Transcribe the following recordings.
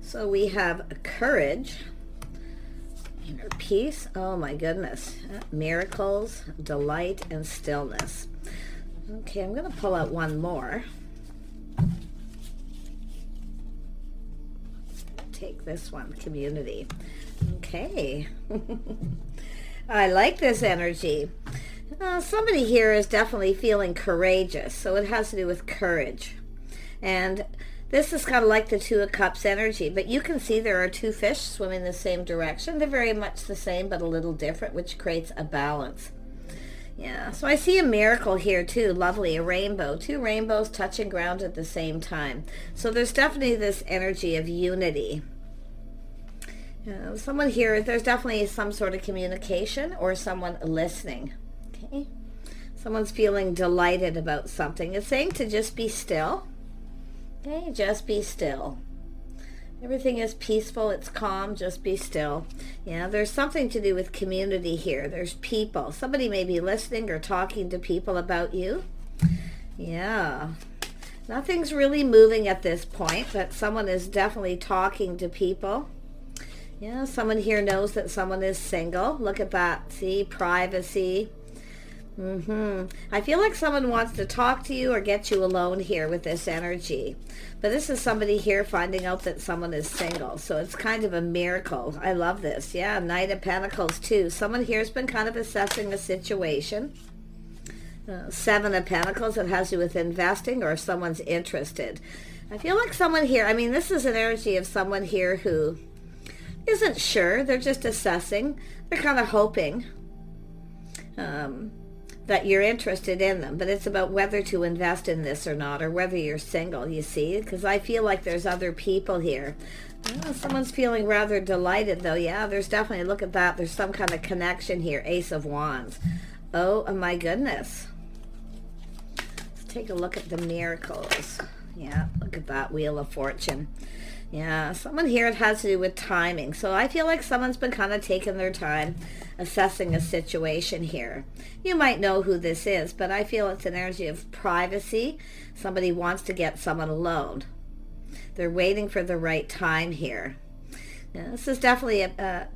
So we have courage, inner peace, oh my goodness, miracles, delight, and stillness. Okay, I'm going to pull out one more. Take this one, community. Okay. I like this energy. Somebody here is definitely feeling courageous, so it has to do with courage. And this is kind of like the Two of Cups energy, but you can see there are two fish swimming the same direction. They're very much the same, but a little different, which creates a balance. Yeah, so I see a miracle here too. Lovely, a rainbow. Two rainbows touching ground at the same time. So there's definitely this energy of unity. Someone here, there's definitely some sort of communication or someone listening. Okay, someone's feeling delighted about something. It's saying to just be still. Okay, just be still. Everything is peaceful, it's calm, just be still. Yeah, there's something to do with community here. There's people. Somebody may be listening or talking to people about you. Yeah. Nothing's really moving at this point, but someone is definitely talking to people. Yeah, someone here knows that someone is single. Look at that. See, privacy. I feel like someone wants to talk to you or get you alone here with this energy. But this is somebody here finding out that someone is single. So it's kind of a miracle. I love this. Yeah, Knight of Pentacles too. Someone here has been kind of assessing the situation. Seven of Pentacles, it has to do with investing or if someone's interested. I feel like someone here, I mean, this is an energy of someone here who isn't sure. They're just assessing. They're kind of hoping that you're interested in them, but it's about whether to invest in this or not, or whether you're single, you see, because I feel like there's other people here. Someone's feeling rather delighted though. Yeah, there's definitely, look at that, there's some kind of connection here. Ace of Wands. Oh my goodness. Let's take a look at the miracles. Yeah, look at that, Wheel of Fortune. Yeah, someone here, it has to do with timing. So I feel like someone's been kind of taking their time assessing a situation here. You might know who this is, but I feel it's an energy of privacy. Somebody wants to get someone alone. They're waiting for the right time here. Yeah, this is definitely,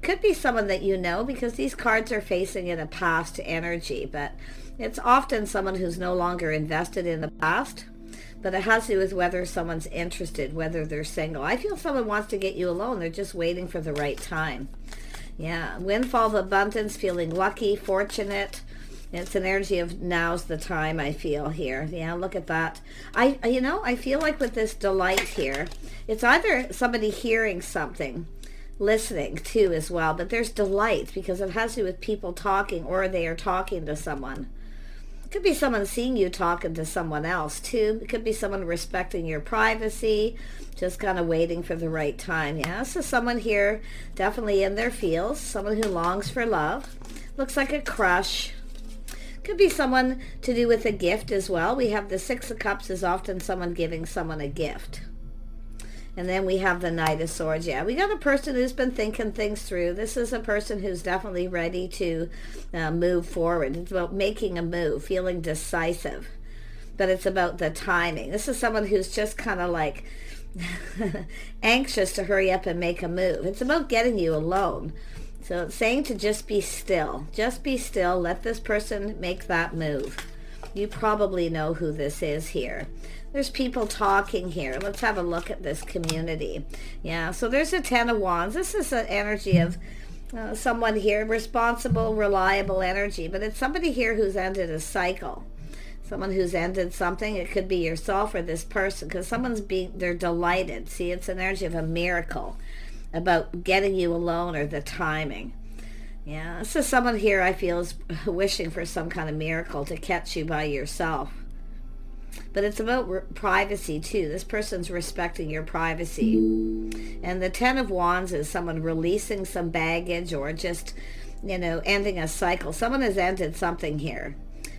could be someone that you know, because these cards are facing in a past energy, but it's often someone who's no longer invested in the past. But it has to do with whether someone's interested, whether they're single. I feel someone wants to get you alone. They're just waiting for the right time. Yeah, windfall of abundance, feeling lucky, fortunate. It's an energy of now's the time, I feel here. Yeah, look at that. I feel like with this delight here, it's either somebody hearing something, listening too as well, but there's delight because it has to do with people talking or they are talking to someone. Could be someone seeing you talking to someone else too. It could be someone respecting your privacy, just kind of waiting for the right time. Yeah, so someone here definitely in their feels, someone who longs for love. Looks like a crush. Could be someone to do with a gift as well. We have the Six of Cups is often someone giving someone a gift. And then we have the Knight of Swords. Yeah, we got a person who's been thinking things through. This is a person who's definitely ready to move forward. It's about making a move, feeling decisive. But it's about the timing. This is someone who's just kind of like anxious to hurry up and make a move. It's about getting you alone. So it's saying to just be still. Just be still. Let this person make that move. You probably know who this is here. There's people talking here. Let's have a look at this community. Yeah, so there's a Ten of Wands. This is an energy of someone here, responsible, reliable energy, but it's somebody here who's ended a cycle. Someone who's ended something. It could be yourself or this person, because they're delighted. See, it's an energy of a miracle about getting you alone or the timing. Yeah, this is someone here I feel is wishing for some kind of miracle to catch you by yourself. But it's about privacy too. This person's respecting your privacy. And the Ten of Wands is someone releasing some baggage or just, ending a cycle. Someone has ended something here.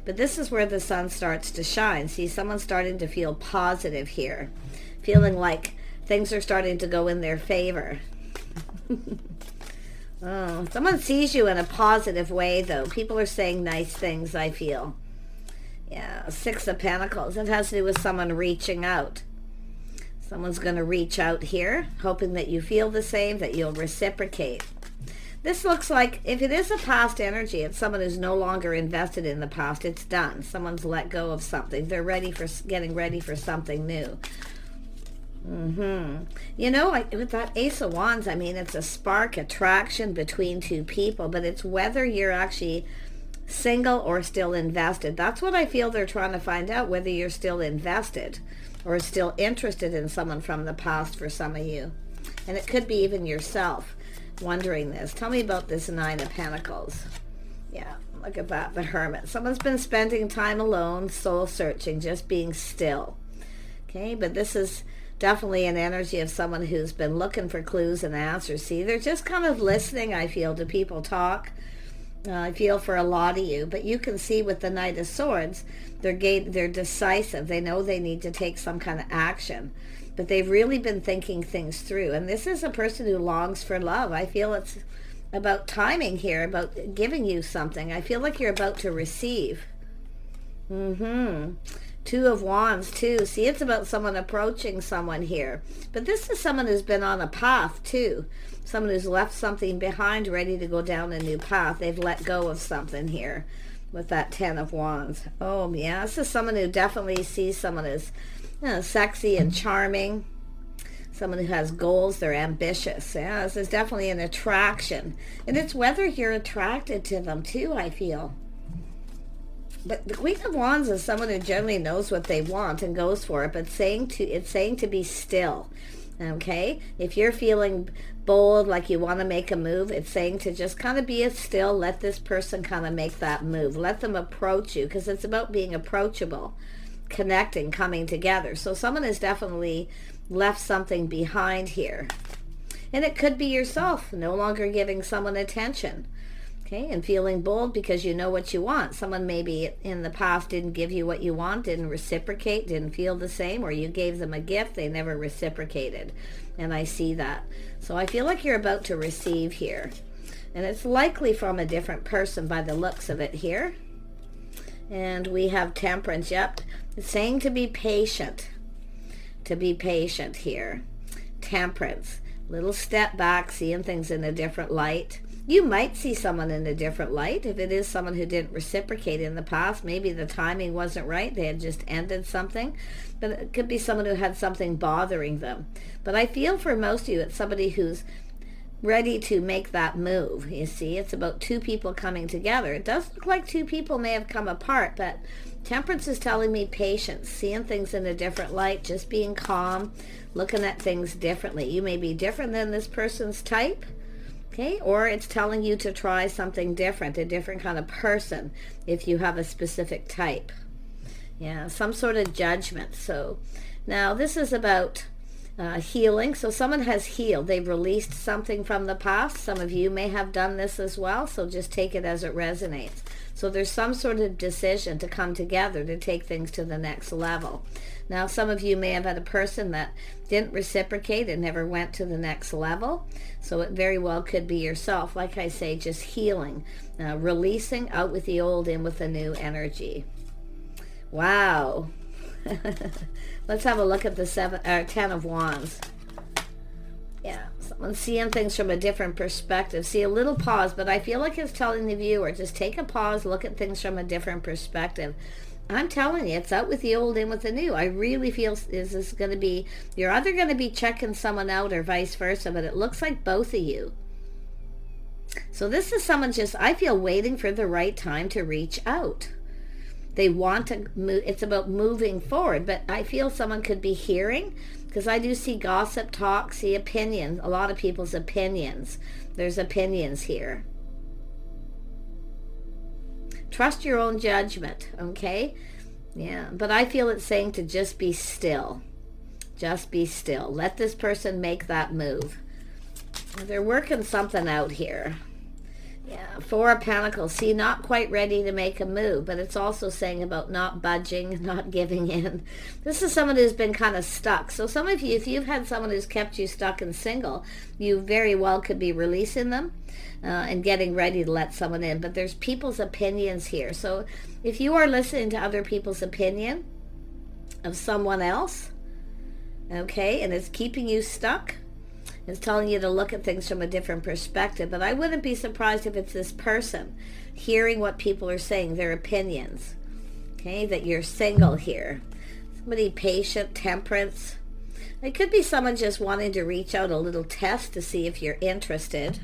But this is where the sun starts to shine. See, someone's starting to feel positive here. Feeling like things are starting to go in their favor. Oh, someone sees you in a positive way, though. People are saying nice things, I feel. Yeah, Six of Pentacles. It has to do with someone reaching out. Someone's going to reach out here, hoping that you feel the same, that you'll reciprocate. This looks like, if it is a past energy, it's someone who's no longer invested in the past. It's done. Someone's let go of something. They're getting ready for something new. You know, with that Ace of Wands, I mean, it's a spark attraction between two people, but it's whether you're actually single or still invested. That's what I feel they're trying to find out, whether you're still invested or still interested in someone from the past for some of you. And it could be even yourself wondering this. Tell me about this Nine of Pentacles. Yeah, look at that, the Hermit. Someone's been spending time alone, soul searching, just being still. Okay, but this is definitely an energy of someone who's been looking for clues and answers. See, they're just kind of listening, I feel, to people talk. I feel for a lot of you, but you can see with the Knight of Swords, they're decisive. They know they need to take some kind of action, but they've really been thinking things through. And this is a person who longs for love. I feel it's about timing here, about giving you something. I feel like you're about to receive. Two of Wands too. See, it's about someone approaching someone here. But this is someone who's been on a path too. Someone who's left something behind, ready to go down a new path. They've let go of something here with that Ten of Wands. Oh, yeah. This is someone who definitely sees someone as, you know, sexy and charming. Someone who has goals. They're ambitious. Yeah, this is definitely an attraction. And it's whether you're attracted to them too, I feel. But the Queen of Wands is someone who generally knows what they want and goes for it, but it's saying to be still. Okay? If you're feeling bold, like you want to make a move, it's saying to just kind of be still, let this person kind of make that move. Let them approach you, because it's about being approachable, connecting, coming together. So someone has definitely left something behind here. And it could be yourself, no longer giving someone attention. Okay, and feeling bold because you know what you want. Someone maybe in the past didn't give you what you want, didn't reciprocate, didn't feel the same, or you gave them a gift, they never reciprocated. And I see that. So I feel like you're about to receive here. And it's likely from a different person by the looks of it here. And we have Temperance. Yep, it's saying to be patient. To be patient here. Temperance. Little step back, seeing things in a different light. You might see someone in a different light. If it is someone who didn't reciprocate in the past, maybe the timing wasn't right. They had just ended something. But it could be someone who had something bothering them. But I feel for most of you, it's somebody who's ready to make that move. You see, it's about two people coming together. It does look like two people may have come apart, but Temperance is telling me patience, seeing things in a different light, just being calm, looking at things differently. You may be different than this person's type. Okay, or it's telling you to try something different, a different kind of person, if you have a specific type. Yeah, some sort of judgment. So now this is about healing. So someone has healed. They've released something from the past. Some of you may have done this as well, so just take it as it resonates. So there's some sort of decision to come together to take things to the next level. Now, some of you may have had a person that didn't reciprocate and never went to the next level. So it very well could be yourself. Like I say, just healing, releasing, out with the old, in with the new energy. Wow. Let's have a look at the Ten of Wands. Yeah, someone's seeing things from a different perspective. See, a little pause, but I feel like it's telling the viewer, just take a pause, look at things from a different perspective. I'm telling you, it's out with the old, in with the new. I really feel this is going to be, you're either going to be checking someone out or vice versa, but it looks like both of you. So this is someone just, I feel, waiting for the right time to reach out. They want to move, it's about moving forward, but I feel someone could be hearing, because I do see gossip, talk, see opinions, a lot of people's opinions. There's opinions here. Trust your own judgment, okay? Yeah, but I feel it's saying to just be still. Just be still. Let this person make that move. They're working something out here. Yeah, Four of Pentacles. See, not quite ready to make a move, but it's also saying about not budging, not giving in. This is someone who's been kind of stuck. So some of you, if you've had someone who's kept you stuck and single, you very well could be releasing them and getting ready to let someone in. But there's people's opinions here. So if you are listening to other people's opinion of someone else, okay? And it's keeping you stuck. It's telling you to look at things from a different perspective. But I wouldn't be surprised if it's this person hearing what people are saying, their opinions, okay, that you're single here. Somebody patient, temperance. It could be someone just wanting to reach out a little test to see if you're interested.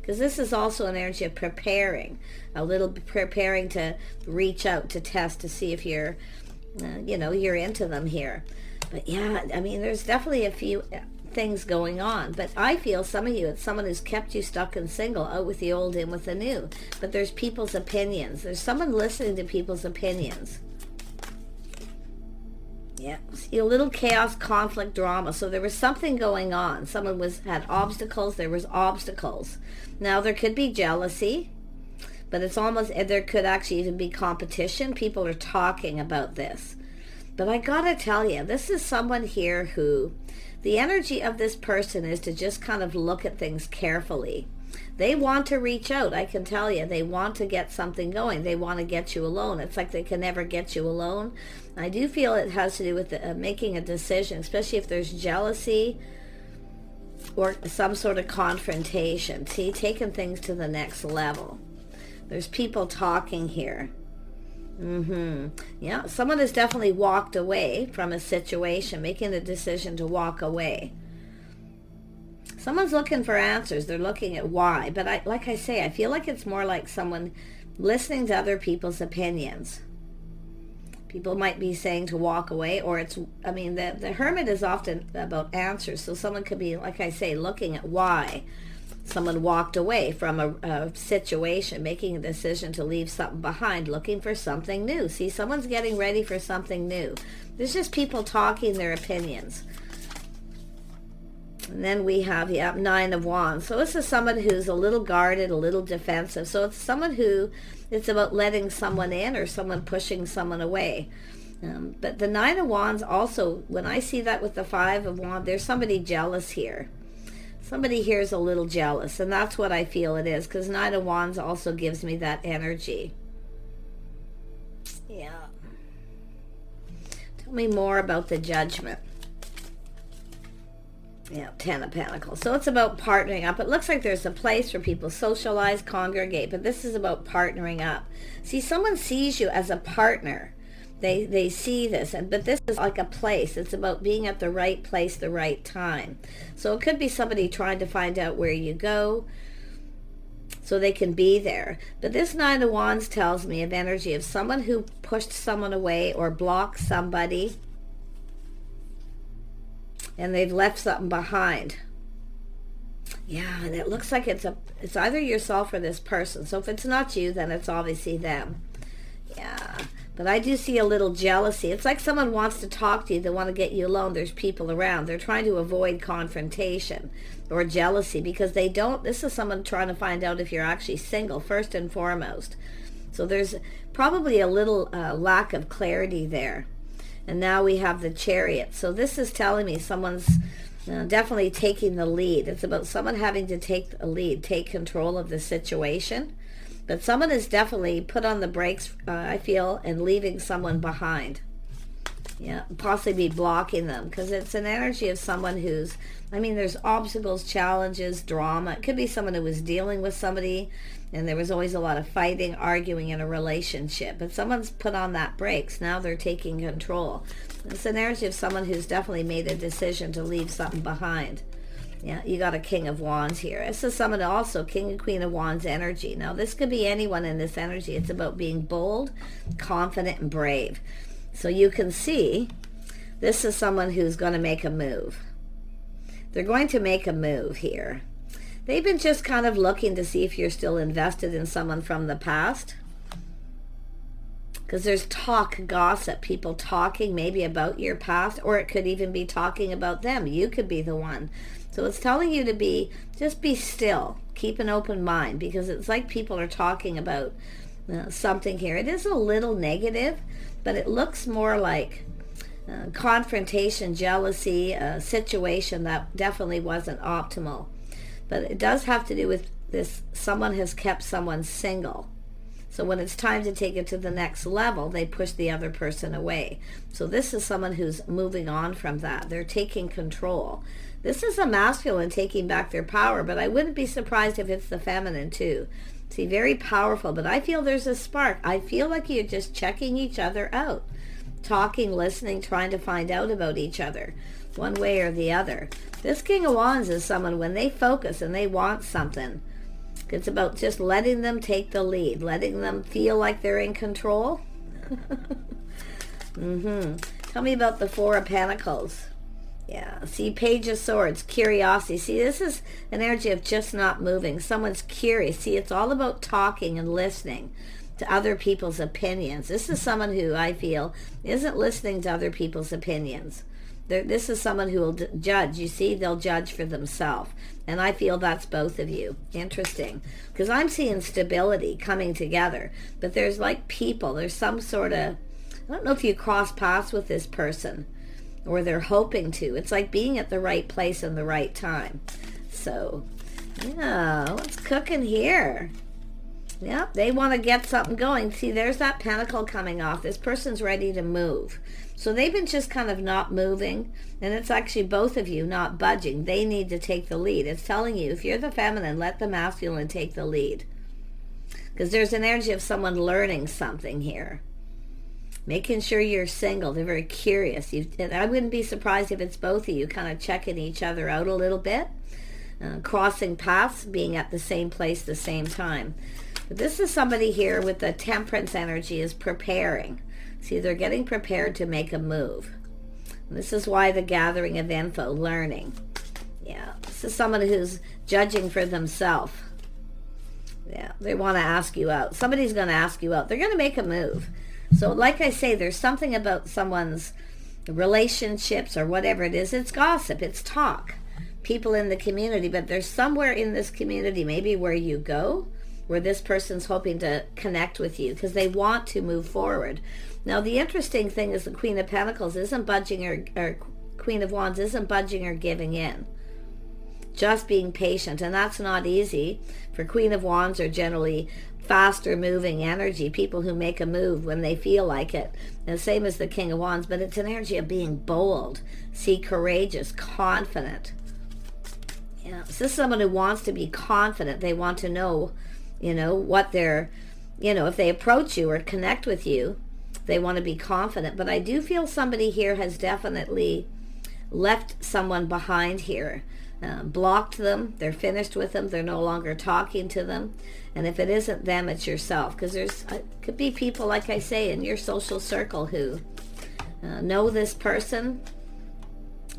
Because this is also an energy of preparing, a little preparing to reach out to test to see if you're, you're into them here. But yeah, I mean, there's definitely a few things going on. But I feel some of you, it's someone who's kept you stuck and single, out with the old, in with the new. But there's people's opinions. There's someone listening to people's opinions. Yeah, see, a little chaos, conflict, drama. So there was something going on. Someone had obstacles. There was obstacles. Now there could be jealousy, but it's almost, there could actually even be competition. People are talking about this. But I gotta tell you, this is someone here who, the energy of this person is to just kind of look at things carefully. They want to reach out, I can tell you. They want to get something going. They want to get you alone. It's like they can never get you alone. I do feel it has to do with making a decision, especially if there's jealousy or some sort of confrontation. See, taking things to the next level. There's people talking here. Yeah, someone has definitely walked away from a situation, making the decision to walk away. Someone's looking for answers. They're looking at why. But like I say, I feel like it's more like someone listening to other people's opinions. People might be saying to walk away, or the hermit is often about answers. So someone could be, like I say, looking at why someone walked away from a situation, making a decision to leave something behind, looking for something new. See, someone's getting ready for something new. There's just people talking their opinions. And then we have, Nine of Wands. So this is someone who's a little guarded, a little defensive. So it's someone who, it's about letting someone in or someone pushing someone away. But the Nine of Wands also, when I see that with the Five of Wands, there's somebody jealous here. Somebody here is a little jealous, and that's what I feel it is, because Nine of Wands also gives me that energy. Yeah. Tell me more about the Judgment. Yeah, Ten of Pentacles. So it's about partnering up. It looks like there's a place where people socialize, congregate, but this is about partnering up. See, someone sees you as a partner. They see this, but this is like a place. It's about being at the right place, the right time. So it could be somebody trying to find out where you go so they can be there. But this Nine of Wands tells me of energy of someone who pushed someone away or blocked somebody, and they've left something behind. Yeah, and it looks like it's either yourself or this person. So if it's not you, then it's obviously them. Yeah. But I do see a little jealousy. It's like someone wants to talk to you. They want to get you alone. There's people around. They're trying to avoid confrontation or jealousy because they don't. This is someone trying to find out if you're actually single, first and foremost. So there's probably a little lack of clarity there. And now we have the Chariot. So this is telling me someone's definitely taking the lead. It's about someone having to take the lead, take control of the situation. But someone is definitely put on the brakes, I feel, and leaving someone behind. Yeah, possibly blocking them, because it's an energy of someone who's, there's obstacles, challenges, drama. It could be someone who was dealing with somebody, and there was always a lot of fighting, arguing in a relationship. But someone's put on that brakes. Now they're taking control. It's an energy of someone who's definitely made a decision to leave something behind. Yeah, you got a King of Wands here. This is someone also, King and Queen of Wands energy. Now, this could be anyone in this energy. It's about being bold, confident, and brave. So you can see this is someone who's going to make a move. They're going to make a move here. They've been just kind of looking to see if you're still invested in someone from the past. Because there's talk, gossip, people talking maybe about your past, or it could even be talking about them. You could be the one. So it's telling you to just be still, keep an open mind, because it's like people are talking about something here. It is a little negative, but it looks more like confrontation, jealousy, a situation that definitely wasn't optimal. But it does have to do with this, someone has kept someone single. So when it's time to take it to the next level, they push the other person away. So this is someone who's moving on from that. They're taking control. This is a masculine taking back their power, but I wouldn't be surprised if it's the feminine too. See, very powerful, but I feel there's a spark. I feel like you're just checking each other out. Talking, listening, trying to find out about each other, one way or the other. This King of Wands is someone, when they focus and they want something, it's about just letting them take the lead, letting them feel like they're in control. Tell me about the Four of Pentacles. Yeah, see, Page of Swords, curiosity. See, this is an energy of just not moving. Someone's curious. See, it's all about talking and listening to other people's opinions. This is someone who I feel isn't listening to other people's opinions. This is someone who will judge. You see, they'll judge for themselves. And I feel that's both of you. Interesting. Because I'm seeing stability coming together. But there's like people. There's some sort of, I don't know if you cross paths with this person, or they're hoping to. It's like being at the right place in the right time. So, yeah, what's cooking here? Yep, they want to get something going. See, there's that pentacle coming off. This person's ready to move. So they've been just kind of not moving, and it's actually both of you not budging. They need to take the lead. It's telling you, if you're the feminine, let the masculine take the lead. Because there's an energy of someone learning something here. Making sure you're single. They're very curious. I wouldn't be surprised if it's both of you kind of checking each other out a little bit. Crossing paths, being at the same place the same time. But this is somebody here with the Temperance energy is preparing. See, they're getting prepared to make a move. And this is why the gathering of info, learning. Yeah, this is someone who's judging for themselves. Yeah, they want to ask you out. Somebody's going to ask you out. They're going to make a move. So like I say, there's something about someone's relationships or whatever it is. It's gossip. It's talk. People in the community. But there's somewhere in this community, maybe where you go, where this person's hoping to connect with you because they want to move forward. Now, the interesting thing is the Queen of Pentacles isn't budging or Queen of Wands isn't budging or giving in. Just being patient, and that's not easy. For Queen of Wands are generally faster moving energy, people who make a move when they feel like it. And same as the King of Wands, but it's an energy of being bold, see, courageous, confident. Yeah, so this is someone who wants to be confident. They want to know, what they're, if they approach you or connect with you, they want to be confident. But I do feel somebody here has definitely left someone behind here. Blocked them, they're finished with them, they're no longer talking to them. And if it isn't them, it's yourself, because there's could be people, like I say, in your social circle who know this person,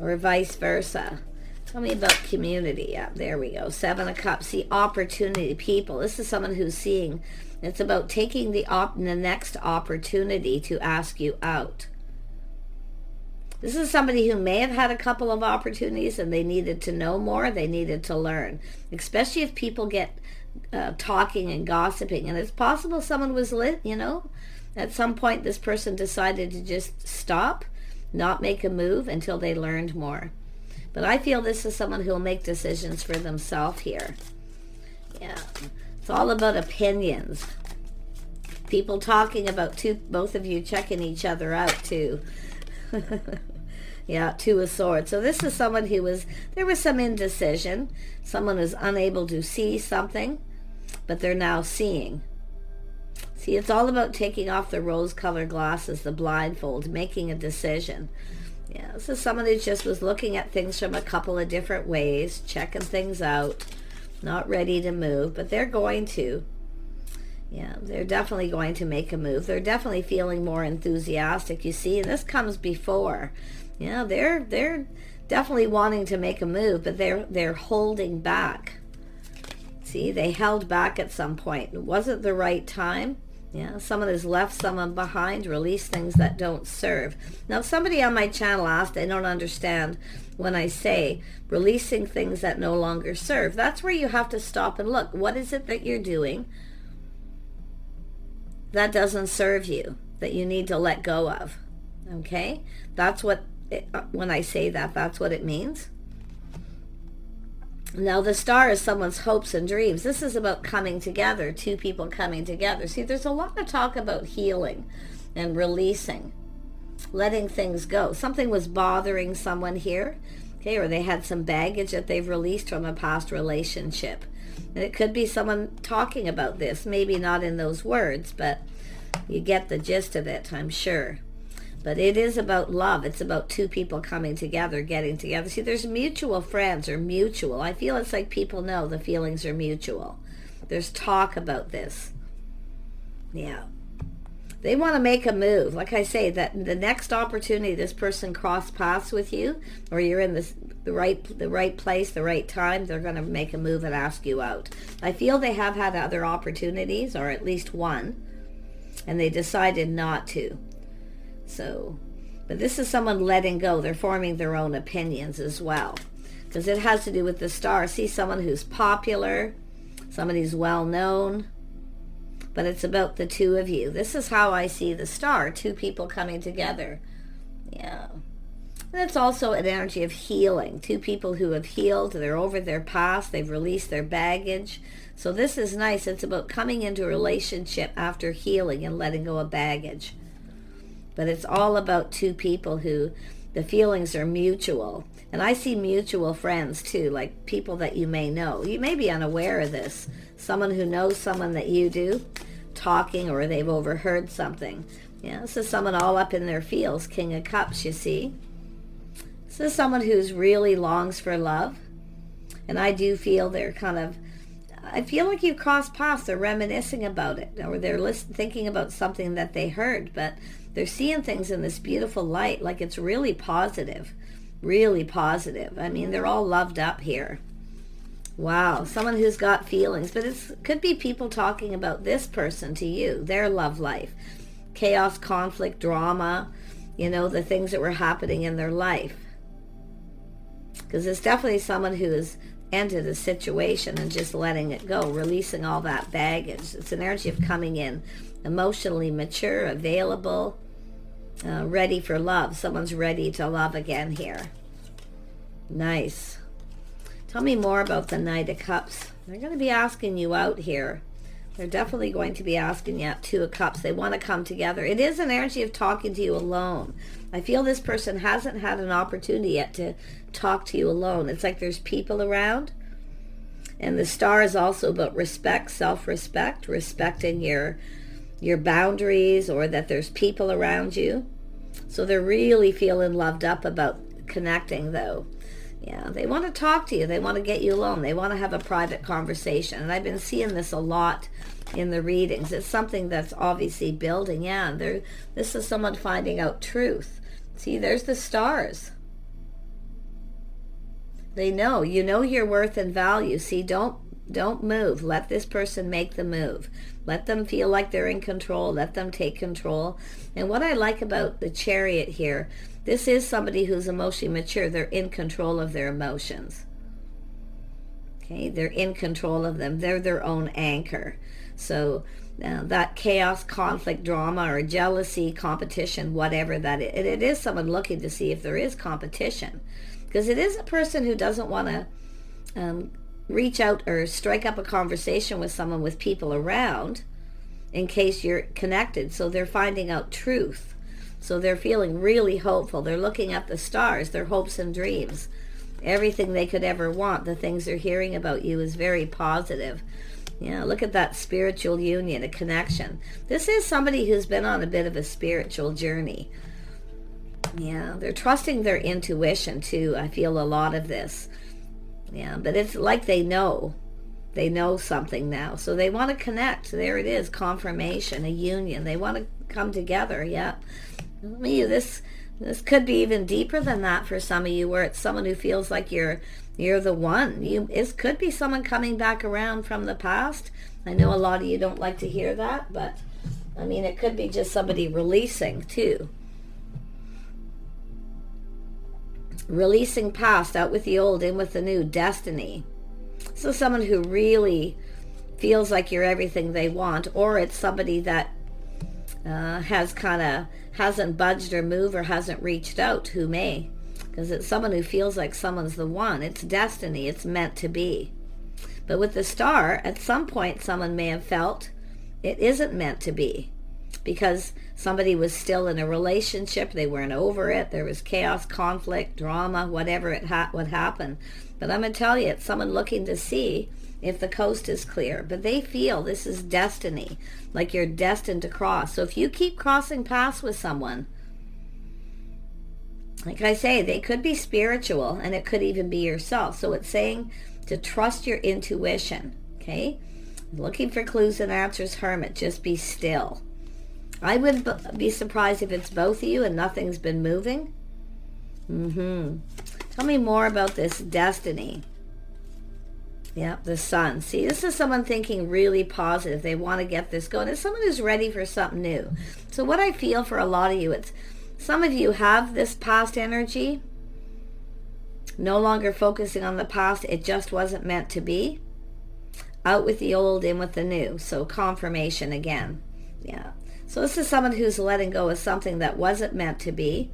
or vice versa. Tell me about community. Yeah, there we go. Seven of Cups. See, opportunity, people. This is someone who's seeing, it's about taking the next opportunity to ask you out. This is somebody who may have had a couple of opportunities and they needed to know more, they needed to learn. Especially if people get talking and gossiping. And it's possible someone was at some point this person decided to just stop, not make a move until they learned more. But I feel this is someone who will make decisions for themselves here. Yeah, it's all about opinions. People talking about both of you checking each other out too. Yeah, Two of Swords. So this is someone there was some indecision. Someone was unable to see something, but they're now seeing. See, it's all about taking off the rose-colored glasses, the blindfold, making a decision. Yeah, this is someone who just was looking at things from a couple of different ways, checking things out, not ready to move, but they're going to. Yeah, they're definitely going to make a move. They're definitely feeling more enthusiastic, you see, and this comes before. Yeah, they're definitely wanting to make a move, but they're holding back. See, they held back at some point. It wasn't the right time. Yeah, someone has left someone behind, released things that don't serve. Now, somebody on my channel asked, I don't understand when I say releasing things that no longer serve. That's where you have to stop and look. What is it that you're doing that doesn't serve you, that you need to let go of? Okay? That's what, when I say that, that's what it means. Now, the star is someone's hopes and dreams. This is about coming together, two people coming together. See, there's a lot of talk about healing and releasing, letting things go. Something was bothering someone here, okay, or they had some baggage that they've released from a past relationship. And it could be someone talking about this, maybe not in those words, but you get the gist of it, I'm sure. But it is about love. It's about two people coming together, getting together. See, there's mutual friends or mutual. I feel it's like people know the feelings are mutual. There's talk about this. Yeah. They want to make a move. Like I say, that the next opportunity this person cross paths with you, or you're in the right place, the right time, they're going to make a move and ask you out. I feel they have had other opportunities, or at least one, and they decided not to. So, but this is someone letting go. They're forming their own opinions as well, because it has to do with the star. See, someone who's popular, somebody who's well known, but it's about the two of you. This is how I see the star, two people coming together. Yeah. And it's also an energy of healing. Two people who have healed, they're over their past, they've released their baggage. So this is nice. It's about coming into a relationship after healing and letting go of baggage. But it's all about two people who the feelings are mutual. And I see mutual friends too, like people that you may know. You may be unaware of this. Someone who knows someone that you do, talking, or they've overheard something. Yeah, this is someone all up in their feels, King of Cups, you see. This is someone who's really longs for love. And I do feel they're I feel like you cross paths, they're reminiscing about it, or they're thinking about something that they heard, but they're seeing things in this beautiful light, like it's really positive, really positive. I mean, they're all loved up here. Wow, someone who's got feelings, but it could be people talking about this person to you, their love life, chaos, conflict, drama, the things that were happening in their life. Because it's definitely someone who has ended a situation and just letting it go, releasing all that baggage. It's an energy of coming in emotionally mature, available, ready for love. Someone's ready to love again here. Nice. Tell me more about the Knight of Cups. They're going to be asking you out here. They're definitely going to be asking you out. Two of Cups. They want to come together. It is an energy of talking to you alone. I feel this person hasn't had an opportunity yet to talk to you alone. It's like there's people around. And the star is also about respect, self-respect, respecting your boundaries, or that there's people around you. So they're really feeling loved up about connecting, though. Yeah, they want to talk to you. They want to get you alone. They want to have a private conversation. And I've been seeing this a lot in the readings. It's something that's obviously building. Yeah, this is someone finding out truth. See, there's the stars. They know. You know your worth and value. See, don't move. Let this person make the move. Let them feel like they're in control. Let them take control. And what I like about the Chariot here, this is somebody who's emotionally mature. They're in control of their emotions. Okay, they're in control of them. They're their own anchor. So that chaos, conflict, drama, or jealousy, competition, whatever that is, it is someone looking to see if there is competition. Because it is a person who doesn't want to reach out or strike up a conversation with someone with people around in case you're connected. So they're finding out truth. So they're feeling really hopeful. They're looking at the stars, their hopes and dreams. Everything they could ever want, the things they're hearing about you is very positive. Yeah, look at that spiritual union, a connection. This is somebody who's been on a bit of a spiritual journey. Yeah, they're trusting their intuition too. I feel a lot of this. Yeah, but it's like they know something now. So they want to connect. There it is, confirmation, a union. They want to come together. Yeah. This could be even deeper than that for some of you, where it's someone who feels like you're the one. It could be someone coming back around from the past. I know a lot of you don't like to hear that, but I mean, it could be just somebody releasing too. Releasing past, out with the old, in with the new, destiny. So someone who really feels like you're everything they want, or it's somebody that hasn't budged or moved or hasn't reached out, who may. because it's someone who feels like someone's the one. It's destiny. It's meant to be. But with the star, at some point someone may have felt it isn't meant to be, because somebody was still in a relationship, they weren't over it, there was chaos, conflict, drama, whatever would happen. But I'm going to tell you, it's someone looking to see if the coast is clear. But they feel this is destiny, like you're destined to cross. So if you keep crossing paths with someone, like I say, they could be spiritual, and it could even be yourself. So it's saying to trust your intuition, okay? Looking for clues and answers, Hermit. Just be still. I wouldn't be surprised if it's both of you and nothing's been moving. Tell me more about this destiny. Yeah, the Sun. See, this is someone thinking really positive. They want to get this going. It's someone who's ready for something new. So what I feel for a lot of you, it's some of you have this past energy, no longer focusing on the past. It just wasn't meant to be. Out with the old, in with the new. So confirmation again. Yeah. So this is someone who's letting go of something that wasn't meant to be,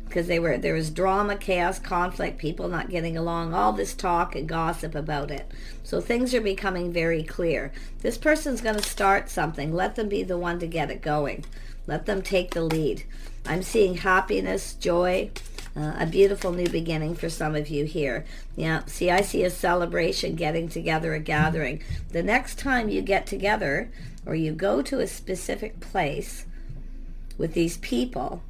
because there was drama, chaos, conflict, people not getting along, all this talk and gossip about it. So things are becoming very clear. This person's going to start something. Let them be the one to get it going. Let them take the lead. I'm seeing happiness, joy, a beautiful new beginning for some of you here. Yeah, see, I see a celebration, getting together, a gathering. The next time you get together or you go to a specific place with these people,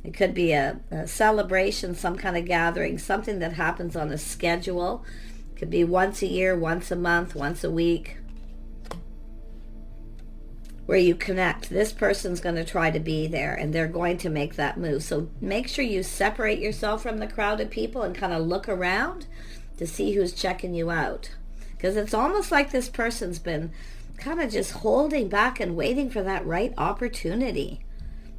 it could be a celebration, some kind of gathering, something that happens on a schedule. It could be once a year, once a month, once a week, where you connect. This person's going to try to be there, and they're going to make that move. So make sure you separate yourself from the crowd of people and kind of look around to see who's checking you out. Because it's almost like this person's been kind of just holding back and waiting for that right opportunity.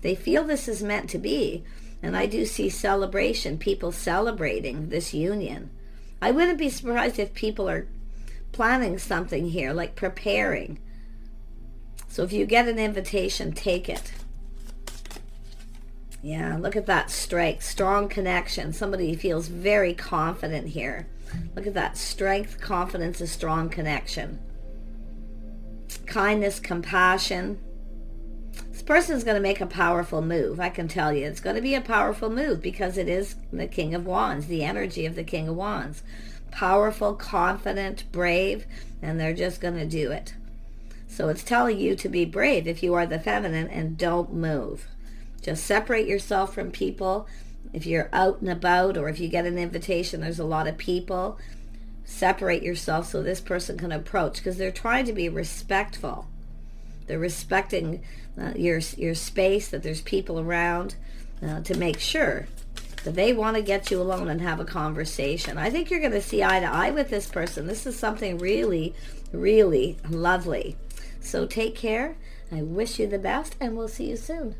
They feel this is meant to be. And I do see celebration, people celebrating this union. I wouldn't be surprised if people are planning something here, like preparing. So if you get an invitation, take it. Yeah, look at that strength, strong connection. Somebody feels very confident here. Look at that strength, confidence, a strong connection. Kindness, compassion. This person's going to make a powerful move, I can tell you. It's going to be a powerful move because it is the King of Wands, the energy of the King of Wands. Powerful, confident, brave, and they're just going to do it. So it's telling you to be brave if you are the feminine, and don't move. Just separate yourself from people. If you're out and about, or if you get an invitation, there's a lot of people, separate yourself so this person can approach, because they're trying to be respectful. They're respecting your space, that there's people around, to make sure that they want to get you alone and have a conversation. I think you're going to see eye to eye with this person. This is something really, really lovely. So take care. I wish you the best, and we'll see you soon.